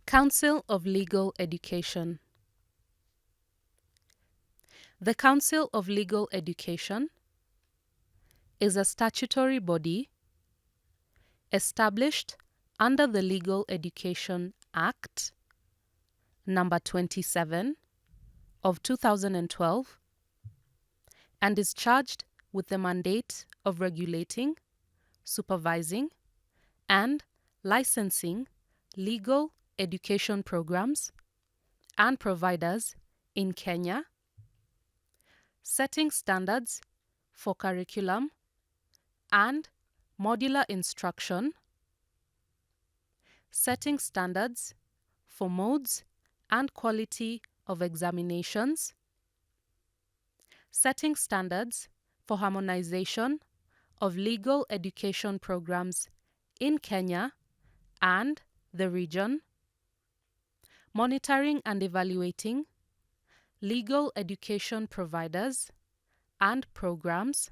Council of Legal Education. The Council of Legal Education is a statutory body established under the Legal Education Act number 27 of 2012 and is charged with the mandate of regulating, supervising, and licensing legal education programs and providers in Kenya, setting standards for curriculum and modular instruction, setting standards for modes and quality of examinations, setting standards for harmonization of legal education programs in Kenya and the region, monitoring and evaluating legal education providers and programs,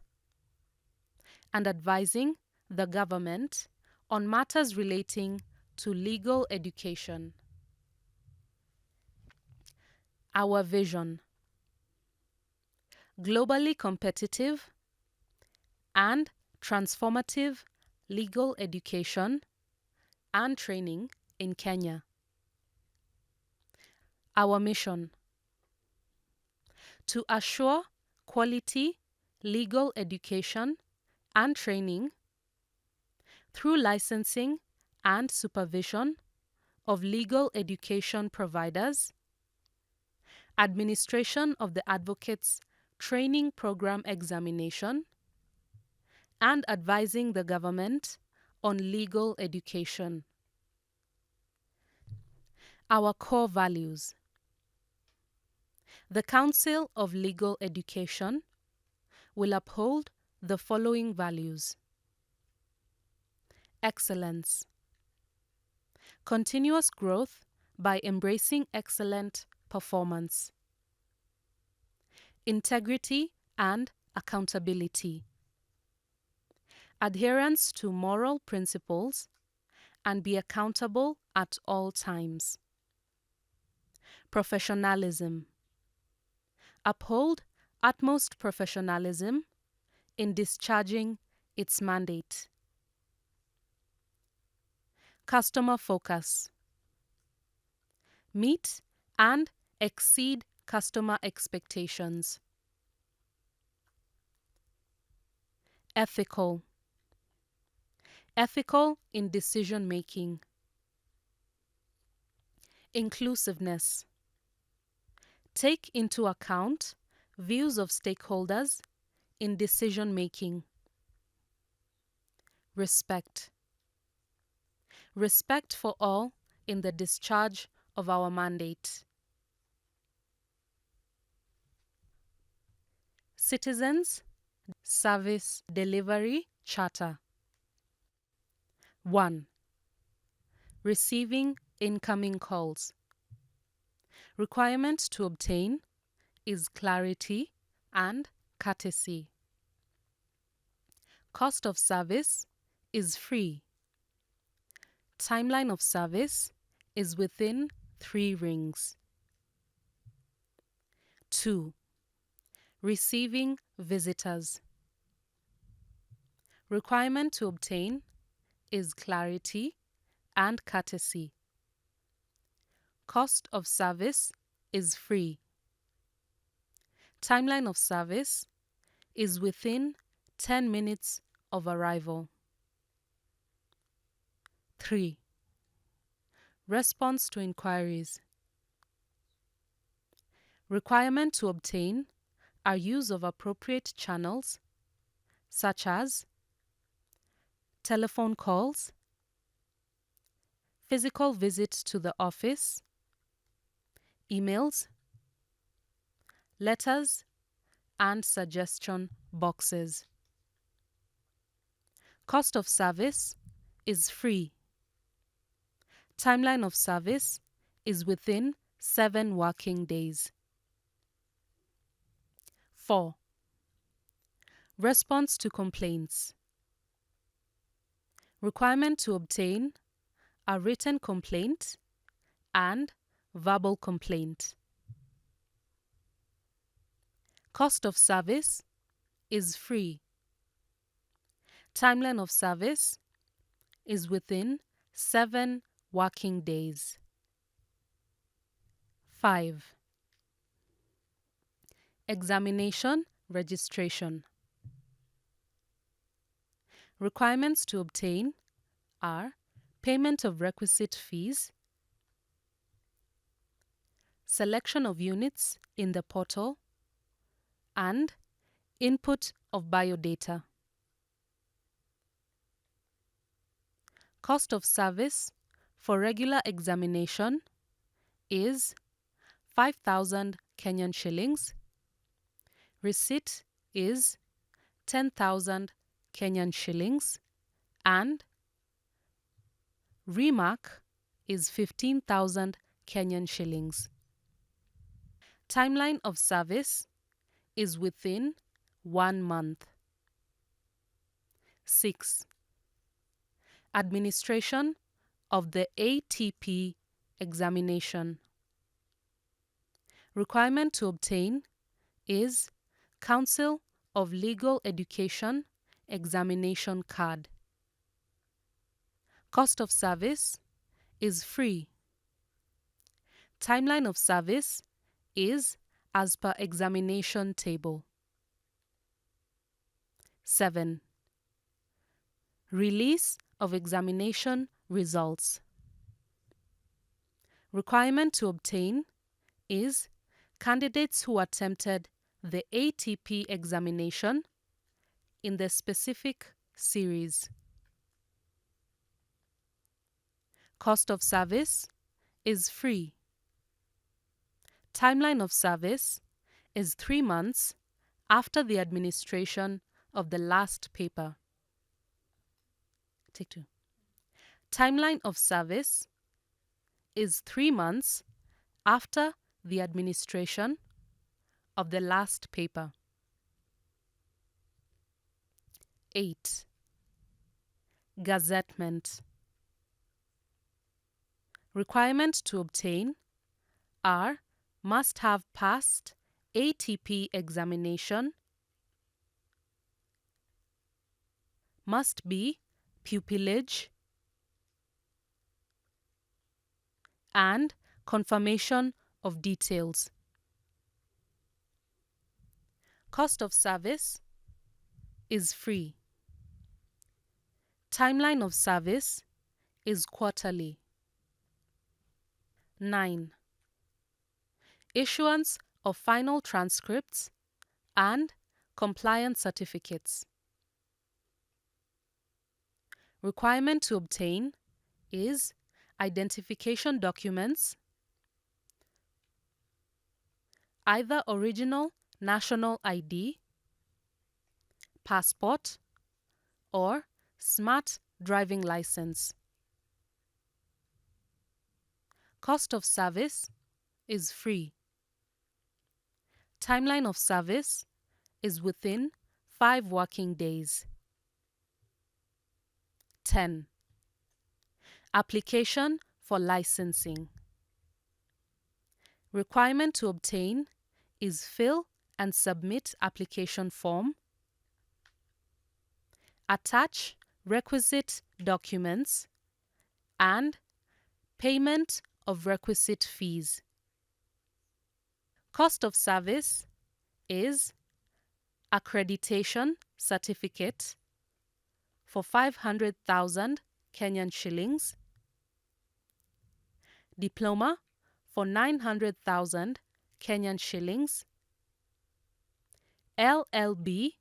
and advising the government on matters relating to legal education. Our vision: globally competitive and transformative legal education and training in Kenya. Our mission: to assure quality legal education and training through licensing and supervision of legal education providers, administration of the Advocates Training Program examination, and advising the government on legal education. Our core values: the Council of Legal Education will uphold the following values: excellence, continuous growth by embracing excellent performance, integrity and accountability, adherence to moral principles and be accountable at all times, professionalism, uphold utmost professionalism in discharging its mandate, customer focus, meet and exceed customer expectations, ethical in decision making, inclusiveness, take into account views of stakeholders in decision making, respect for all in the discharge of our mandate. Citizens Service Delivery Charter. 1. Receiving incoming calls. Requirement to obtain is clarity and courtesy. Cost of service is free. Timeline of service is within 3 rings. 2. Receiving visitors. Requirement to obtain is clarity and courtesy. Cost of service is free. Timeline of service is within 10 minutes of arrival. 3. Response to inquiries. Requirement to obtain are use of appropriate channels such as telephone calls, physical visit to the office, emails, letters, and suggestion boxes. Cost of service is free. Timeline of service is within 7 working days. 4. Response to complaints. Requirement to obtain a written complaint and verbal complaint. Cost of service is free. Timeline of service is within 7 working days. 5. Examination registration. Requirements to obtain are payment of requisite fees, selection of units in the portal, and input of biodata. Cost of service for regular examination is 5,000 Kenyan shillings. Receipt is 10,000 Kenyan shillings and remark is 15,000 Kenyan shillings. Timeline of service is within 1 month. 6. Administration of the ATP examination. Requirement to obtain is Council of Legal Education examination card. Cost of service is free. Timeline of service is as per examination table. 7. Release of examination results. Requirement to obtain is candidates who attempted the ATP examination in the specific series. Cost of service is free. Timeline of service is 3 months after the administration of the last paper. Take 2. Timeline of service is 3 months after the administration of the last paper. 8. Gazettement. Requirement to obtain are must have passed ATP examination, must be pupillage, and confirmation of details. Cost of service is free. Timeline of service is quarterly. 9. Issuance of final transcripts and compliance certificates. Requirement to obtain is identification documents, either original national ID, passport, or smart driving license. Cost of service is free. Timeline of service is within 5 working days. 10. Application for licensing. Requirement to obtain is fill and submit application form, attach requisite documents, and payment of requisite fees. Cost of service is accreditation certificate for 500,000 Kenyan shillings, diploma for 900,000 Kenyan shillings, LLB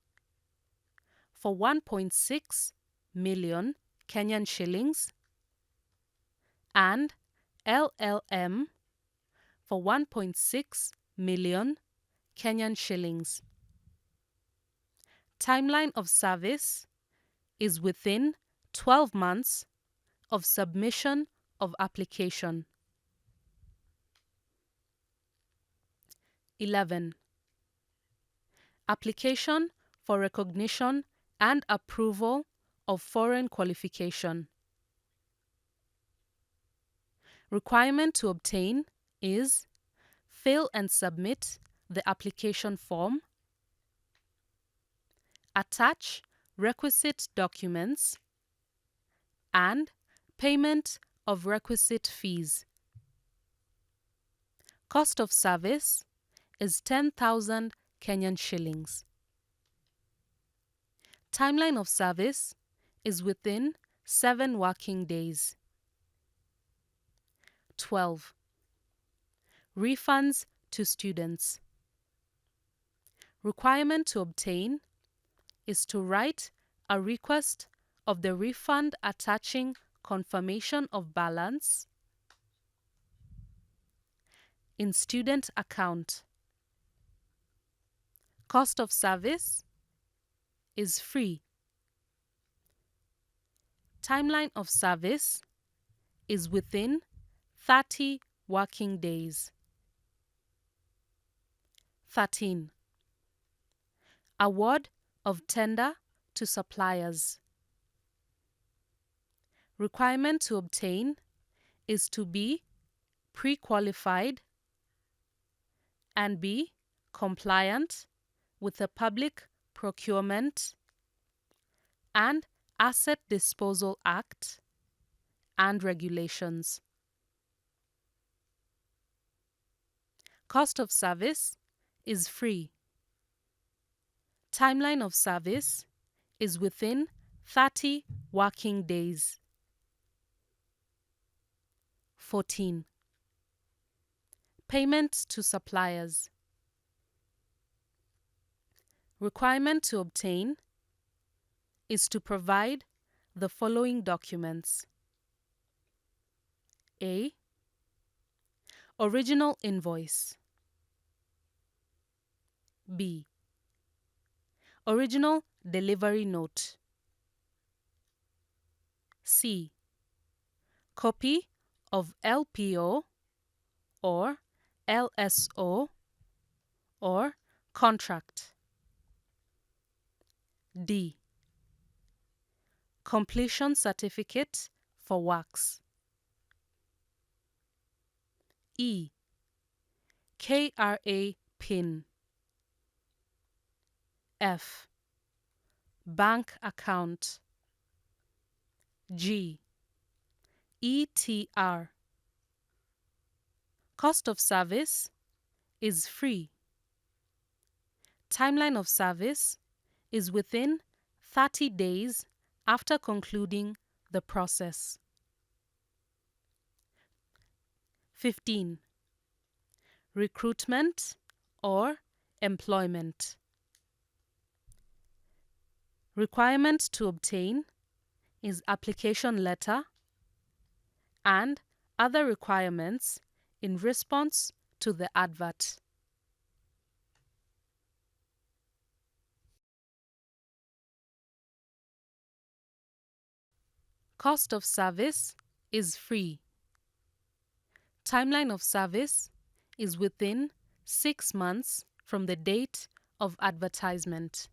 for 1.6 million Kenyan shillings, and LLM for 1.6 million Kenyan shillings. Timeline of service is within 12 months of submission of application. 11. Application for recognition and approval of foreign qualification. Requirement to obtain is fill and submit the application form, attach requisite documents, and payment of requisite fees. Cost of service is 10,000 Kenyan shillings. Timeline of service is within 7 working days. 12. Refunds to students. Requirement to obtain is to write a request of the refund attaching confirmation of balance in student account. Cost of service is free. Timeline of service is within 30 working days. 13. Award of tender to suppliers. Requirement to obtain is to be pre-qualified and be compliant with the Public Procurement and Asset Disposal Act and regulations. Cost of service is free. Timeline of service is within 30 working days. 14. Payment to suppliers. Requirement to obtain is to provide the following documents. A. Original invoice. B. Original delivery note. C. Copy of LPO or LSO or contract. D. Completion certificate for works. E. KRA PIN. F. Bank account. G. ETR. Cost of service is free. Timeline of service is within 30 days after concluding the process. 15. Recruitment or employment. Requirement to obtain is application letter and other requirements in response to the advert. Cost of service is free. Timeline of service is within 6 months from the date of advertisement.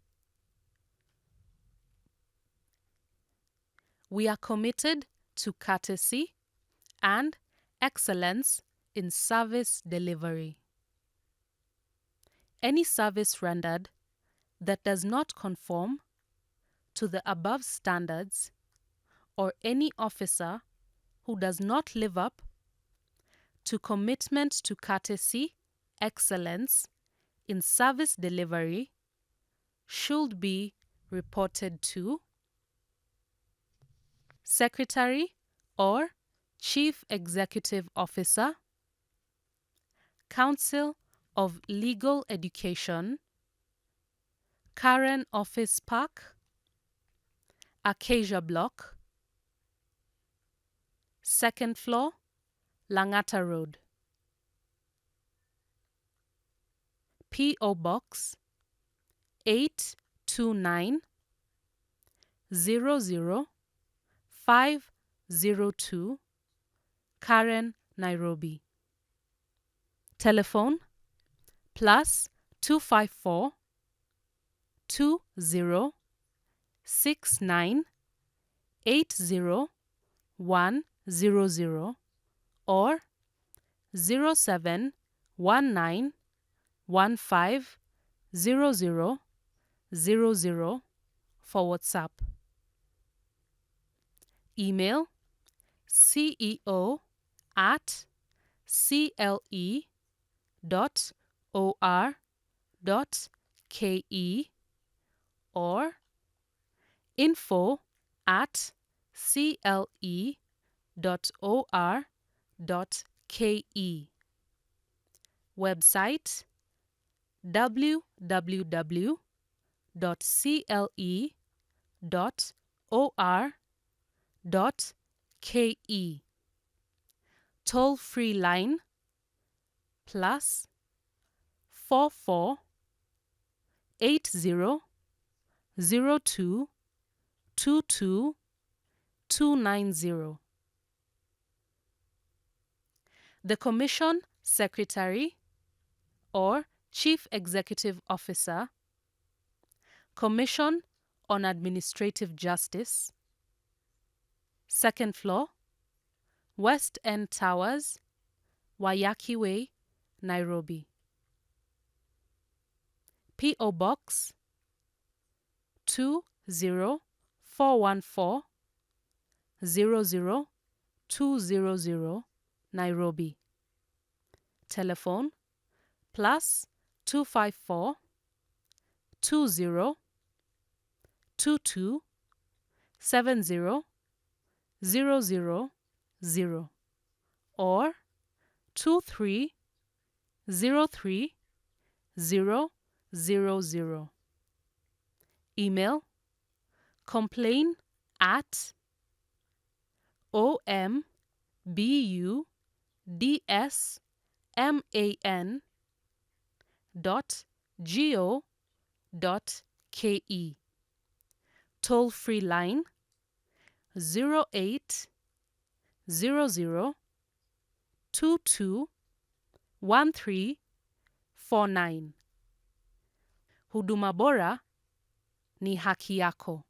We are committed to courtesy and excellence in service delivery. Any service rendered that does not conform to the above standards or any officer who does not live up to commitment to courtesy, excellence in service delivery should be reported to Secretary or Chief Executive Officer, Council of Legal Education, Karen Office Park, Acacia Block, 2nd floor, Langata Road. P.O. Box 829 00502, Karen, Nairobi. Telephone +254 2069 80100 or 0719150000 for WhatsApp. Email ceo@cle.or.ke or info@cle.or.ke. Website www.cle.or.ke. Toll-free line +44 80 02 22 290. The Commission Secretary or Chief Executive Officer, Commission on Administrative Justice, 2nd floor, West End Towers, Waiyaki Way, Nairobi. P.O. Box 20414 00200, Nairobi. Telephone +254 20 22 70 000 or 23 03 000. Email complain@ombudsman.go.ke. Toll-free line 0800 22 1349. Huduma bora ni haki yako.